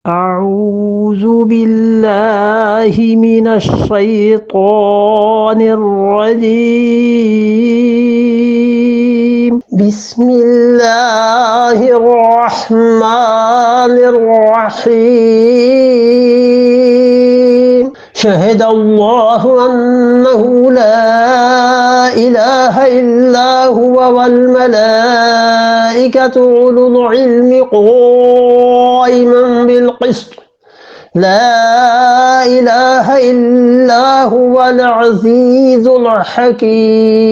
أعوذ بالله من الشيطان الرجيم بسم الله الرحمن الرحيم شهد الله أنه لا إله إلا هو والملائكة أولو العلم قائما بالقسط لا إله إلا هو العزيز الحكيم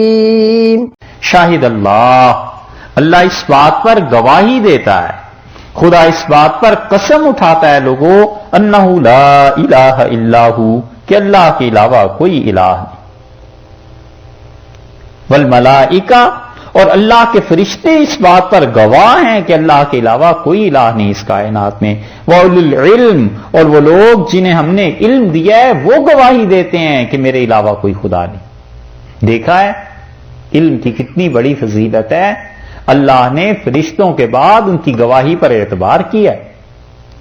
شاہد اللہ، اللہ اس بات پر گواہی دیتا ہے، خدا اس بات پر قسم اٹھاتا ہے لوگوں، انہ لا الہ الا ہو، کہ اللہ کے علاوہ کوئی الہ نہیں، والملائکہ، اور اللہ کے فرشتے اس بات پر گواہ ہیں کہ اللہ کے علاوہ کوئی الہ نہیں اس کائنات میں، وَأُولُو الْعِلْمِ، اور وہ لوگ جنہیں ہم نے علم دیا ہے وہ گواہی دیتے ہیں کہ میرے علاوہ کوئی خدا نہیں۔ دیکھا ہے علم کی کتنی بڑی فضیلت ہے، اللہ نے فرشتوں کے بعد ان کی گواہی پر اعتبار کیا ہے،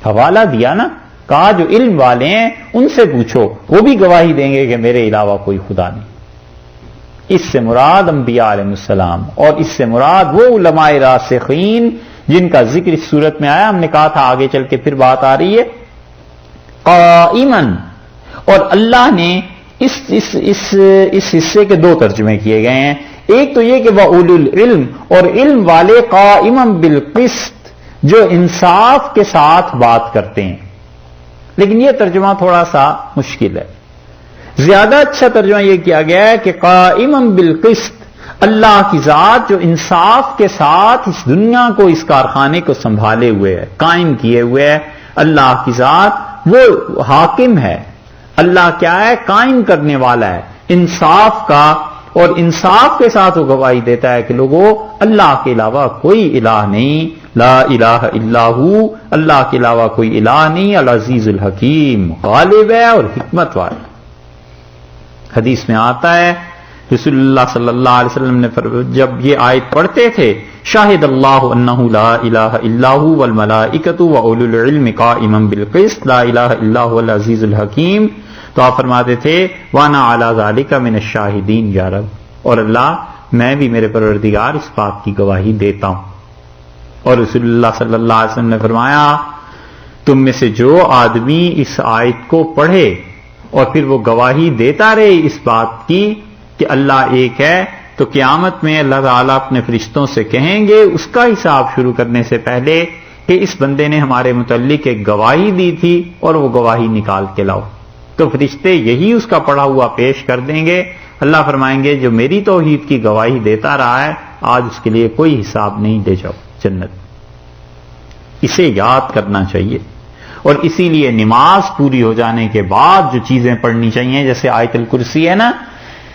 حوالہ دیا نا، کہا جو علم والے ہیں ان سے پوچھو، وہ بھی گواہی دیں گے کہ میرے علاوہ کوئی خدا نہیں۔ اس سے مراد انبیاء علیہ السلام، اور اس سے مراد وہ علماء راسخین جن کا ذکر اس صورت میں آیا، ہم نے کہا تھا آگے چل کے پھر بات آ رہی ہے قائماً، اور اللہ نے اس حصے کے دو ترجمے کیے گئے ہیں، ایک تو یہ کہ وَأُولُو الْعِلْمِ، اور علم والے قائماً بالقسط، جو انصاف کے ساتھ بات کرتے ہیں، لیکن یہ ترجمہ تھوڑا سا مشکل ہے، زیادہ اچھا ترجمہ یہ کیا گیا ہے کہ قائماً بالقسط، اللہ کی ذات جو انصاف کے ساتھ اس دنیا کو، اس کارخانے کو سنبھالے ہوئے ہے، قائم کیے ہوئے ہے، اللہ کی ذات وہ حاکم ہے، اللہ کیا ہے، قائم کرنے والا ہے انصاف کا، اور انصاف کے ساتھ وہ گواہی دیتا ہے کہ لوگوں اللہ کے علاوہ کوئی الہ نہیں، لا الہ الا ہو، اللہ کے علاوہ کوئی الہ نہیں، العزیز الحکیم، غالب ہے اور حکمت والا۔ حدیث میں آتا ہے رسول اللہ صلی اللہ علیہ وسلم نے جب یہ آیت پڑھتے تھے، شاہد اللہ انہ لا الہ الا ہو والملائکۃ واولو العلم قائما بالقسط لا الہ الا هو العزیز الحکیم، تو آپ فرماتے تھے وانا علی ذالک من الشاہدین یا رب، اور اللہ میں بھی میرے پروردگار اس بات کی گواہی دیتا ہوں۔ اور رسول اللہ صلی اللہ علیہ وسلم نے فرمایا تم میں سے جو آدمی اس آیت کو پڑھے اور پھر وہ گواہی دیتا رہے اس بات کی کہ اللہ ایک ہے، تو قیامت میں اللہ تعالیٰ اپنے فرشتوں سے کہیں گے اس کا حساب شروع کرنے سے پہلے کہ اس بندے نے ہمارے متعلق ایک گواہی دی تھی اور وہ گواہی نکال کے لاؤ، تو فرشتے یہی اس کا پڑھا ہوا پیش کر دیں گے، اللہ فرمائیں گے جو میری توحید کی گواہی دیتا رہا ہے آج اس کے لیے کوئی حساب نہیں، لے جاؤ جنت۔ اسے یاد کرنا چاہیے، اور اسی لیے نماز پوری ہو جانے کے بعد جو چیزیں پڑھنی چاہیے، جیسے آیت الکرسی ہے نا،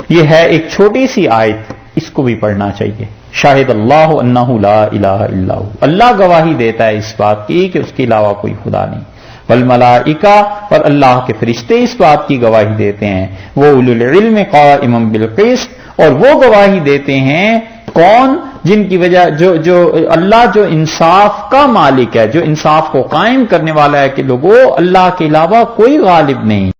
یہ ہے ایک چھوٹی سی آیت، اس کو بھی پڑھنا چاہیے، شاہد اللہ انہ لا الہ الا ہو، اللہ گواہی دیتا ہے اس بات کی کہ اس کے علاوہ کوئی خدا نہیں، والملائکہ، اور اللہ کے فرشتے اس بات کی گواہی دیتے ہیں، وہ اولو العلم قائما بالقسط، اور وہ گواہی دیتے ہیں کون، جن کی وجہ جو اللہ جو انصاف کا مالک ہے، جو انصاف کو قائم کرنے والا ہے کہ لوگوں اللہ کے علاوہ کوئی غالب نہیں۔